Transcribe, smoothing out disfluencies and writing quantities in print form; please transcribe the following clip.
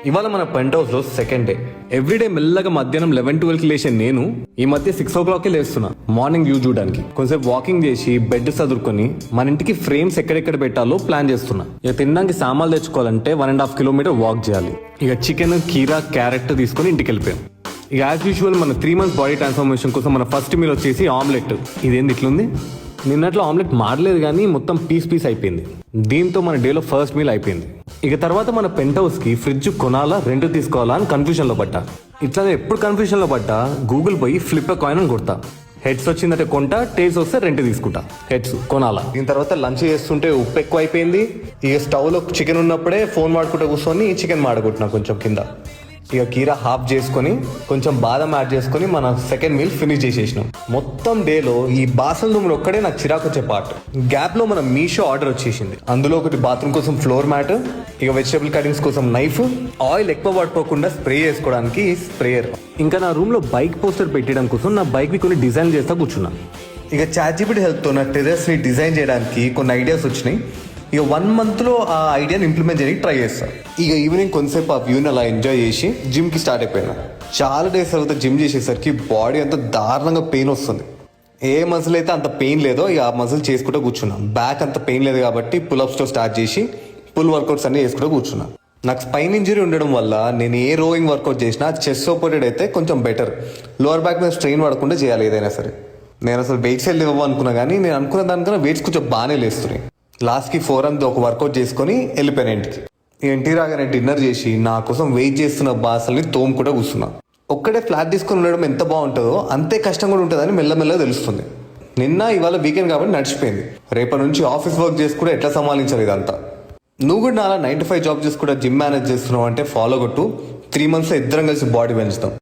ఇవాళ మన pent house లో సెకండ్ డే. ఎవ్రీడే మెల్లగా మధ్యాహ్నం 11-12కి లేచే నేను ఈ మధ్య 6 o'clockకే లేస్తున్నా మార్నింగ్ వ్యూ చూడడానికి. కొంచెం వాకింగ్ చేసి బెడ్ చదువుకొని మన ఇంటికి ఫ్రేమ్స్ ఎక్కడెక్కడ పెట్టాలో ప్లాన్ చేస్తున్నా. ఇక తినడానికి సామాన్లు తెచ్చుకోవాలంటే 1.5 kilometers వాక్ చేయాలి. ఇక చికెన్, కీరా, క్యారెట్ తీసుకొని ఇంటికి వెళ్ళిపోయాం. ఇక యాజ్ యూజువల్ మన 3 months బాడీ ట్రాన్స్ఫర్మేషన్ కోసం మన ఫస్ట్ మీల్ వచ్చేసి ఆమ్లెట్. ఇదేంది ఇట్లుంది? నిన్నట్లో ఆమ్లెట్ మారలేదు కానీ మొత్తం పీస్ అయిపోయింది. దీంతో మన డేలో ఫస్ట్ మీల్ అయిపోయింది. ఇక తర్వాత మన పెంట్ హౌస్ కి ఫ్రిడ్జ్ కొనాలా రెంట్ తీసుకోవాలా అని కన్ఫ్యూజన్ లో పడ్డా. ఇట్లానే ఎప్పుడు కన్ఫ్యూజన్ లో పడ్డా గూగుల్ పోయి ఫ్లిప్ ఎ కాయిన్ అని కొడతా. హెడ్స్ వచ్చిందంటే కొంటా, టేల్స్ వస్తే రెంట్ తీసుకుంటా. హెడ్స్ కొనాలా. దీని తర్వాత లంచ్ చేస్తుంటే ఉప్పు ఎక్కువ అయిపోయింది. ఇక స్టవ్ లో చికెన్ ఉన్నప్పుడే ఫోన్ వాడుకుంటూ కూర్చొని చికెన్ మాడగొట్టినా కొంచెం కింద. ఇక కీరా హాఫ్ చేసుకొని కొంచెం బాదం యాడ్ చేసుకొని మన సెకండ్ మీల్ ఫినిష్ చేసేసినాం. మొత్తం డేలో ఈ బాసన్ రూమ్ ఒక్కడే నాకు చిరాకు వచ్చే పార్ట్. గ్యాప్ లో మన మీషో ఆర్డర్ వచ్చేసింది. అందులో ఒకటి బాత్రూమ్ కోసం ఫ్లోర్ మ్యాట్, ఇక వెజిటబుల్ కటింగ్స్ కోసం నైఫ్, ఆయిల్ ఎక్కువ పట్టుకోకుండా స్ప్రే చేసుకోవడానికి స్ప్రేయర్. ఇంకా నా రూమ్ లో బైక్ పోస్టర్ పెట్టడం కోసం నా బైక్ ని కొన్ని డిజైన్ చేస్తా కూర్చున్నా. ఇక ChatGPT హెల్ప్ తో నా టెర్రస్ ని డిజైన్ చేయడానికి కొన్ని ఐడియాస్ వచ్చినాయి. ఇక 1 month లో ఆ ఐడియాని ఇంప్లిమెంట్ చేయడానికి ట్రై చేస్తాను. ఇక ఈవినింగ్ కొంతసేపు ఆ వ్యూని అలా ఎంజాయ్ చేసి జిమ్ కి స్టార్ట్ అయిపోయినా. చాలా డేస్ తర్వాత జిమ్ చేసేసరికి బాడీ అంతా దారుణంగా పెయిన్ వస్తుంది. ఏ మజిల్ అయితే అంత పెయిన్ లేదో ఇక ఆ మజిల్ చేసుకుంటూ కూర్చున్నా. బ్యాక్ అంత పెయిన్ లేదు కాబట్టి పుల్అప్స్ తో స్టార్ట్ చేసి పుల్ వర్కౌట్స్ అన్ని చేసుకుంటూ కూర్చున్నా. నాకు స్పైన్ ఇంజరీ ఉండడం వల్ల నేను ఏ రోయింగ్ వర్కౌట్ చేసినా చెస్ట్ సపోర్టెడ్ అయితే కొంచెం బెటర్. లోవర్ బ్యాక్ మీద స్ట్రెయిన్ పడకుండా చేయాలి ఏదైనా సరే. నేను అసలు వెయిట్స్ వెళ్ళి అనుకున్నా కానీ నేను అనుకున్న దానికన్నా వెయిట్స్ కొంచెం బాగానే లేస్తున్నాయి. లాస్ట్కి 4 months ఒక వర్కౌట్ చేసుకొని వెళ్ళిపోయాను ఇంటికి. ఇంటికి రాగానే డిన్నర్ చేసి నా కోసం వెయిట్ చేస్తున్న బాసల్ని తోము కూడా కూర్చున్నా. ఒక్కడే ఫ్లాట్ తీసుకొని ఉండడం ఎంత బాగుంటుందో అంతే కష్టం కూడా ఉంటుందని మెల్లమెల్లగా తెలుస్తుంది. నిన్న ఇవాళ వీకెండ్ కాబట్టి నడిచిపోయింది. రేపటి నుంచి ఆఫీస్ వర్క్ చేసి కూడా ఎట్లా సంభాలించాలి ఇదంతా. నువ్వు కూడా నాలా 9 to 5 జాబ్ చేసి కూడా జిమ్ మేనేజ్ చేస్తున్నావు అంటే ఫాలో కొట్టు. 3 months ఇద్దరం కలిసి బాడీ పెంచుతాం.